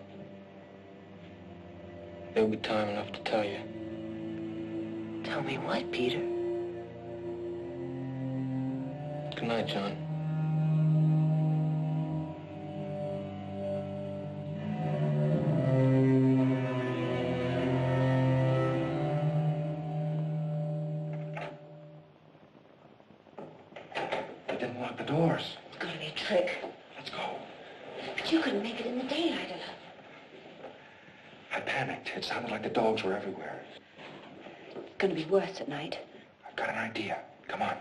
[SPEAKER 5] there'll be time enough to tell you.
[SPEAKER 4] Tell me what, Peter?
[SPEAKER 5] Good night, John.
[SPEAKER 2] They didn't lock the doors.
[SPEAKER 7] It's got to be a trick.
[SPEAKER 2] Let's go.
[SPEAKER 7] But you couldn't make it in the daylight enough.
[SPEAKER 2] I panicked. It sounded like the dogs were everywhere.
[SPEAKER 7] It's going to be worse at night.
[SPEAKER 2] I've got an idea. Come on.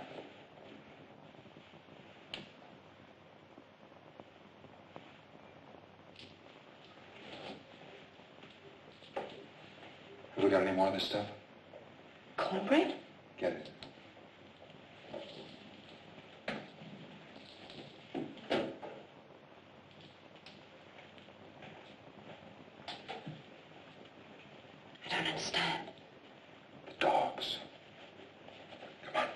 [SPEAKER 2] Have we got any more of this stuff?
[SPEAKER 7] Cornbread?
[SPEAKER 2] Get it.
[SPEAKER 7] I don't understand.
[SPEAKER 2] The dogs. Come on.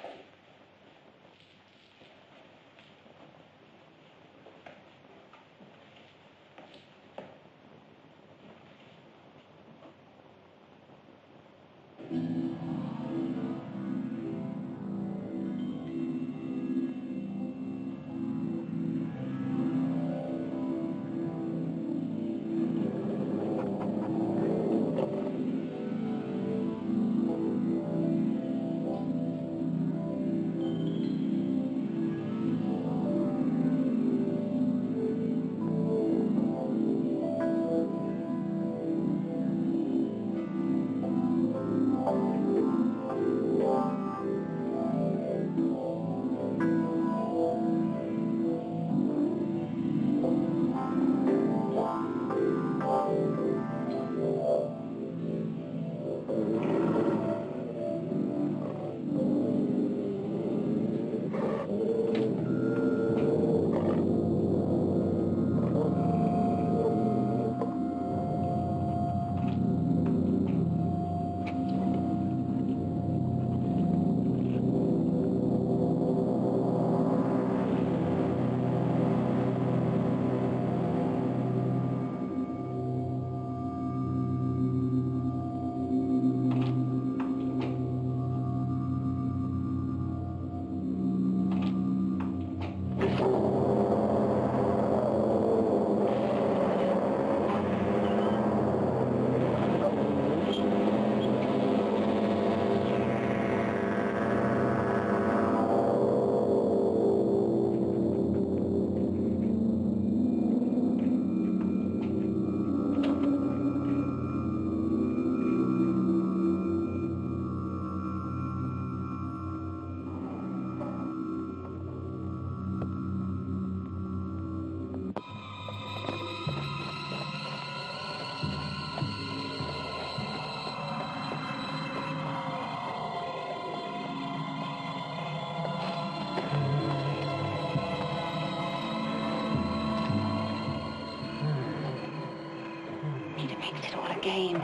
[SPEAKER 7] makes it all a game.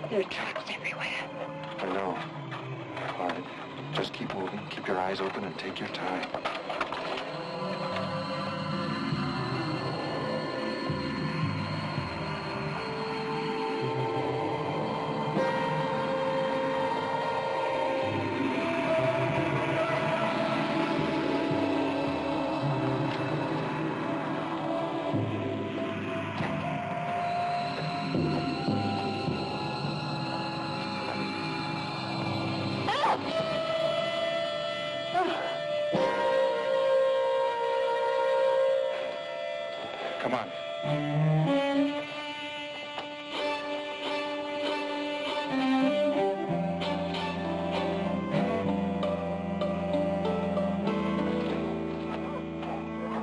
[SPEAKER 7] There are traps everywhere.
[SPEAKER 2] I know. All right. Just keep moving. Keep your eyes open and take your time. Come on.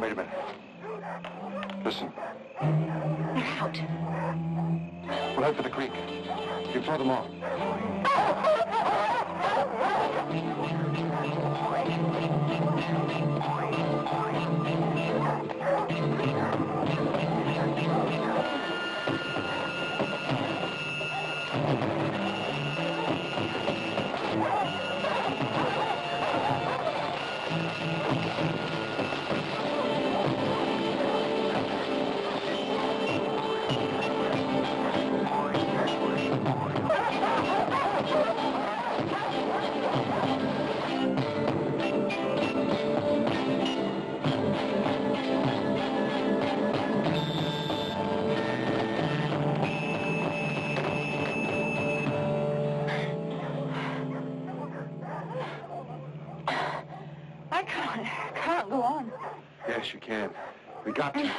[SPEAKER 2] Wait a minute. Listen.
[SPEAKER 7] They're out.
[SPEAKER 2] We'll head for the creek. You throw them off.
[SPEAKER 7] I can't go on.
[SPEAKER 2] Yes, you can. We got to.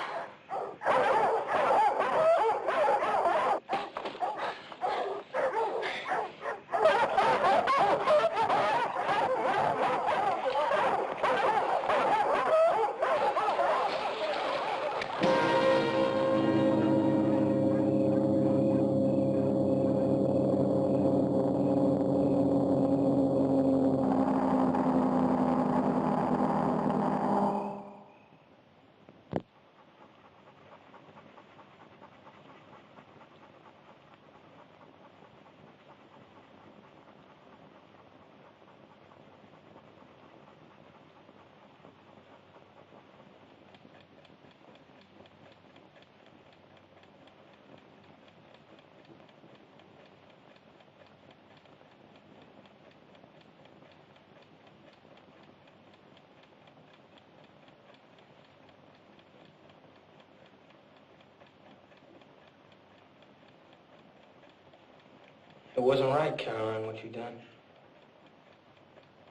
[SPEAKER 5] It wasn't right, Caroline, what you done.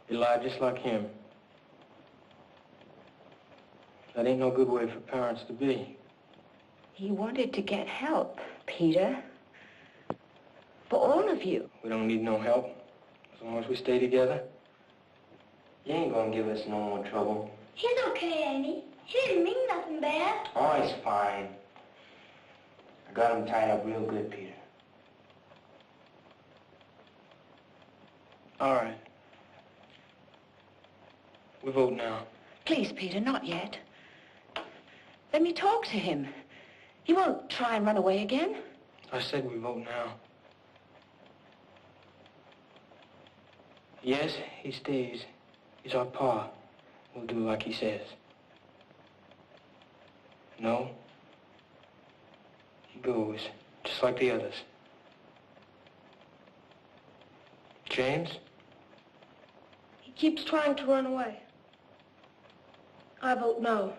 [SPEAKER 5] You lied just like him. That ain't no good way for parents to be.
[SPEAKER 7] He wanted to get help, Peter. For all of you.
[SPEAKER 5] We don't need no help, as long as we stay together. You ain't gonna give us no more trouble.
[SPEAKER 3] He's okay, ain't he? He didn't mean nothing bad.
[SPEAKER 4] Oh, he's fine. I got him tied up real good, Peter.
[SPEAKER 5] All right. We vote now.
[SPEAKER 7] Please, Peter, not yet. Let me talk to him. He won't try and run away again.
[SPEAKER 5] I said we vote now. Yes, he stays. He's our pa. We'll do like he says. No. He goes, just like the others. James?
[SPEAKER 6] He keeps trying to run away. I vote no.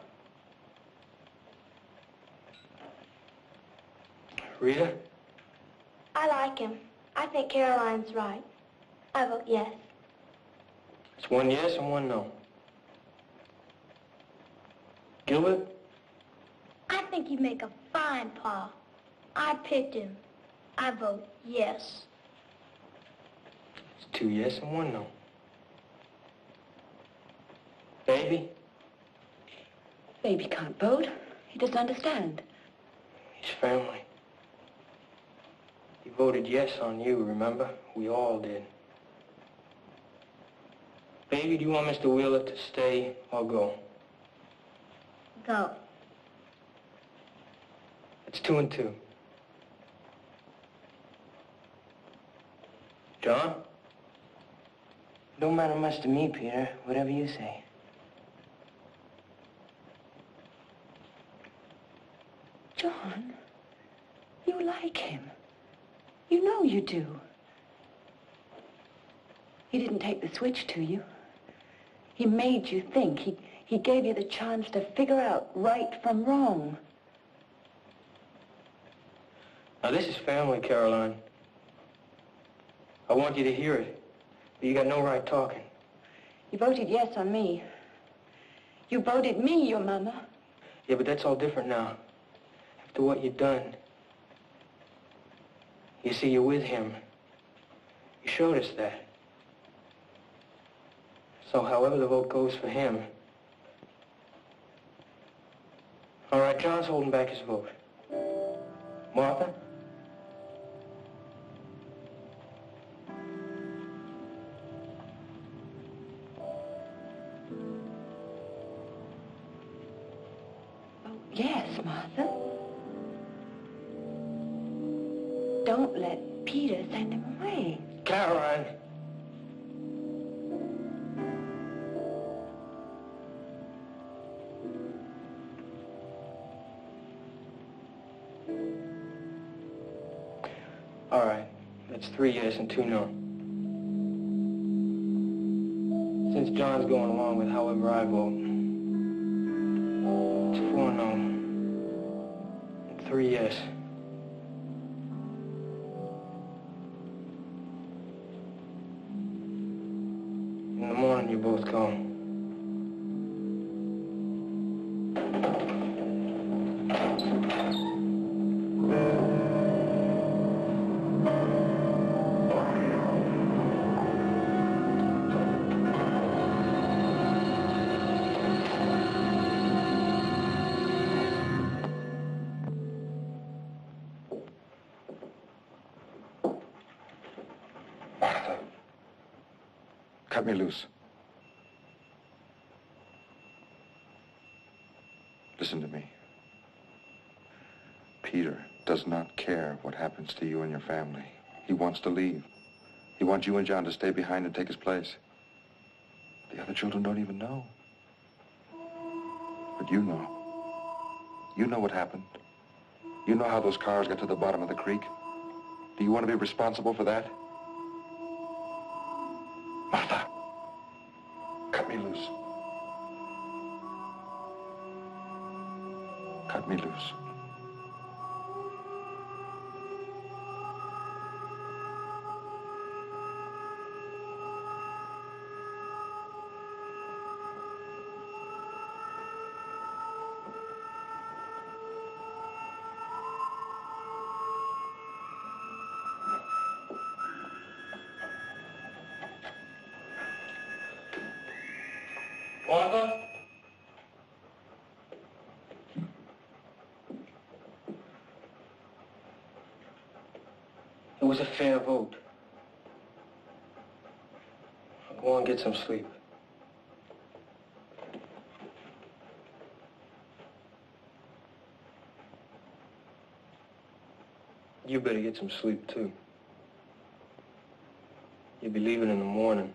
[SPEAKER 5] Rita?
[SPEAKER 3] I like him. I think Caroline's right. I vote yes.
[SPEAKER 5] It's one yes and one no. Gilbert?
[SPEAKER 3] I think you make a fine pa. I picked him. I vote yes.
[SPEAKER 5] It's two yes and one no. Baby?
[SPEAKER 7] Baby can't vote. He doesn't understand.
[SPEAKER 5] He's family. He voted yes on you, remember? We all did. Baby, do you want Mr. Wheeler to stay or go?
[SPEAKER 3] Go.
[SPEAKER 5] It's 2 and 2. John? Don't matter much to me, Peter. Whatever you say.
[SPEAKER 7] John, you like him. You know you do. He didn't take the switch to you. He made you think. He gave you the chance to figure out right from wrong.
[SPEAKER 5] Now, this is family, Caroline. I want you to hear it. But you got no right talking.
[SPEAKER 7] You voted yes on me. You voted me your mama.
[SPEAKER 5] Yeah, but that's all different now. After what you've done. You see, you're with him. You showed us that. So however the vote goes for him. All right, John's holding back his vote. Martha?
[SPEAKER 7] Yes, Martha. Don't let Peter send him away.
[SPEAKER 5] Caroline! All right, that's 3 yes and 2 no. Since John's going along with however I vote, it's 4 no and 3 yes. In the morning, you both go.
[SPEAKER 2] Martha, cut me loose. Listen to me. Peter does not care what happens to you and your family. He wants to leave. He wants you and John to stay behind and take his place. The other children don't even know. But you know. You know what happened. You know how those cars got to the bottom of the creek. Do you want to be responsible for that? Martha, cut me loose. Cut me loose.
[SPEAKER 5] Martha? It was a fair vote. I'll go and get some sleep. You better get some sleep, too. You'll be leaving in the morning.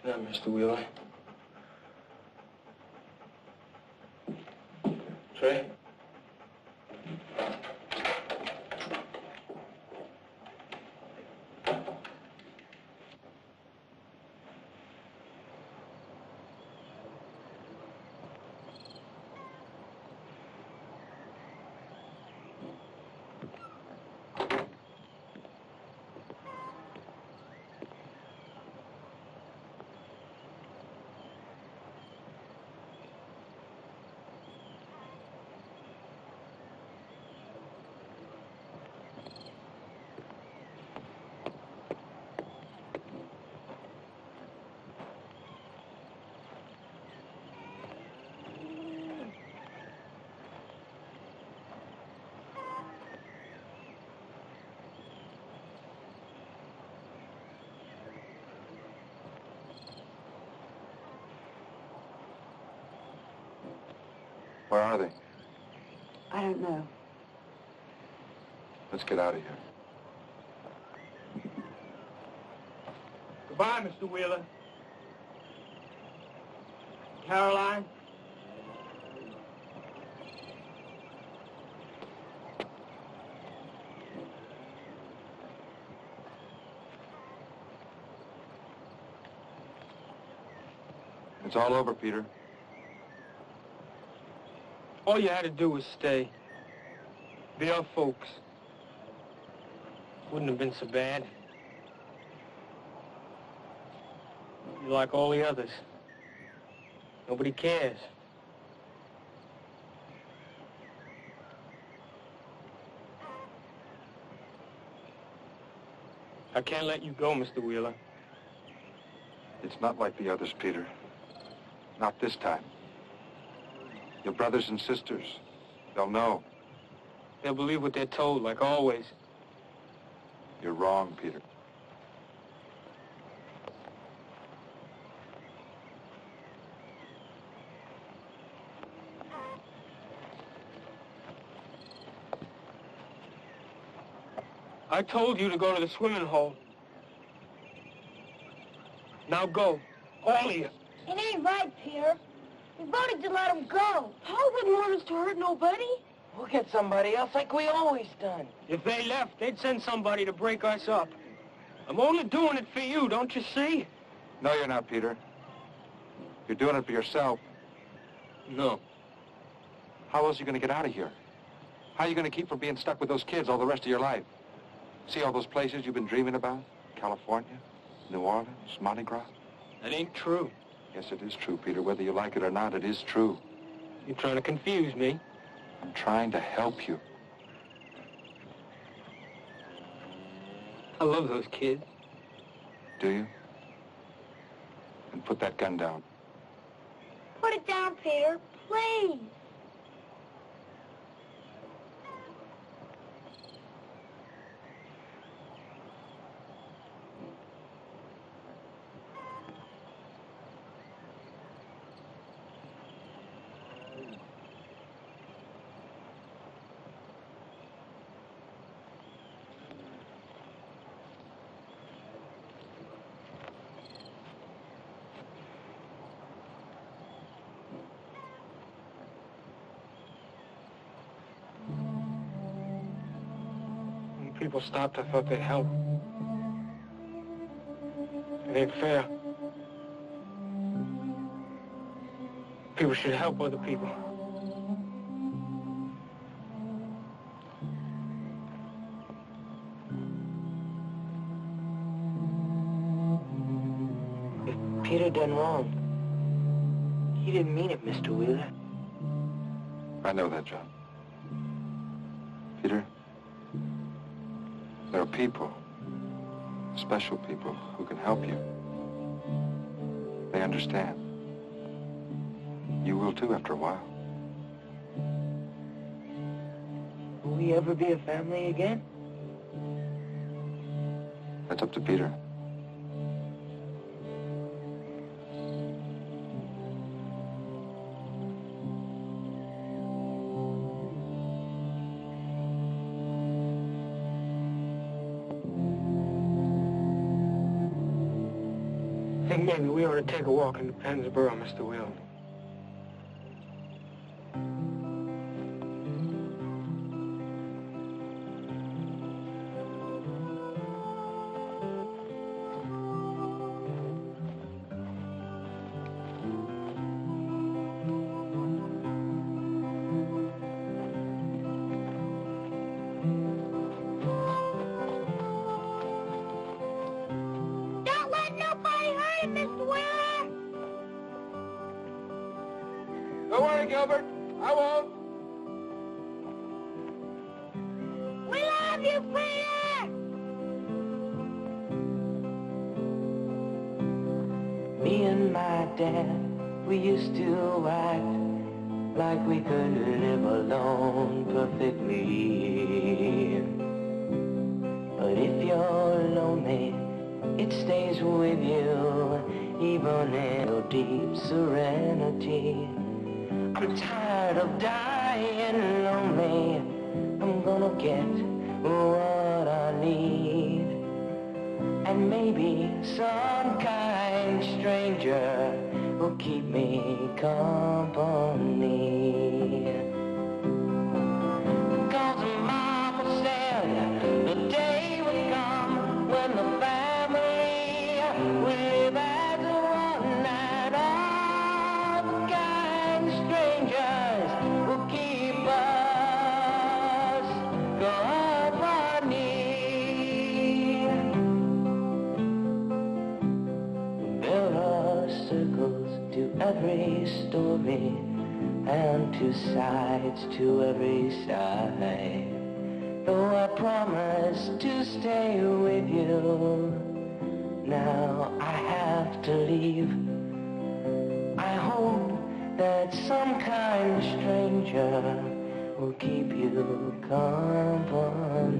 [SPEAKER 5] Good night, Mr. Wheeler. Trey?
[SPEAKER 2] Where are they?
[SPEAKER 7] I don't know.
[SPEAKER 2] Let's get out of here.
[SPEAKER 5] Goodbye, Mr. Wheeler. Caroline?
[SPEAKER 2] It's all over, Peter.
[SPEAKER 5] All you had to do was stay. Be our folks. Wouldn't have been so bad. You're like all the others. Nobody cares. I can't let you go, Mr. Wheeler.
[SPEAKER 2] It's not like the others, Peter. Not this time. Your brothers and sisters, they'll know.
[SPEAKER 5] They'll believe what they're told, like always.
[SPEAKER 2] You're wrong, Peter.
[SPEAKER 5] I told you to go to the swimming hole. Now go. All of you.
[SPEAKER 3] It ain't right, Peter. We voted to let him go.
[SPEAKER 4] Paul wouldn't want us to hurt nobody. We'll get somebody else like we always done.
[SPEAKER 5] If they left, they'd send somebody to break us up. I'm only doing it for you, don't you see?
[SPEAKER 2] No, you're not, Peter. You're doing it for yourself.
[SPEAKER 5] No.
[SPEAKER 2] How else are you going to get out of here? How are you going to keep from being stuck with those kids all the rest of your life? See all those places you've been dreaming about? California, New Orleans, Mardi Gras?
[SPEAKER 5] That ain't true.
[SPEAKER 2] Yes, it is true, Peter. Whether you like it or not, it is true.
[SPEAKER 5] You're trying to confuse me.
[SPEAKER 2] I'm trying to help you.
[SPEAKER 5] I love those kids.
[SPEAKER 2] Do you? And put that gun down.
[SPEAKER 3] Put it down, Peter, please.
[SPEAKER 5] When people stopped, I thought they'd help. It ain't fair. People should help other people.
[SPEAKER 4] If Peter done wrong, he didn't mean it, Mr. Wheeler.
[SPEAKER 2] I know that, John. Peter, there are people, special people, who can help you. They understand. You will too after a while.
[SPEAKER 4] Will we ever be a family again?
[SPEAKER 2] That's up to Peter.
[SPEAKER 5] I think maybe we ought to take a walk into Pennsboro, Mr. Wheeler.
[SPEAKER 3] Don't let nobody hurt him, Mr. Wheeler.
[SPEAKER 2] Don't worry, Gilbert. I won't.
[SPEAKER 3] We love you, Peter.
[SPEAKER 4] Me and my dad, we used to act like we could live alone perfectly. But if you're lonely, it stays with you, even in a deep serenity. grew tired of dying lonely. I'm gonna get what I need. And maybe some kind stranger will keep me company. 'Cause Mama said the day would come when the family would live as one, and all the kind strangers will keep us company. There are circles to every story, and two sides to every side. Though I promised to stay with you, now I have to leave. I hope that some kind stranger will keep you company.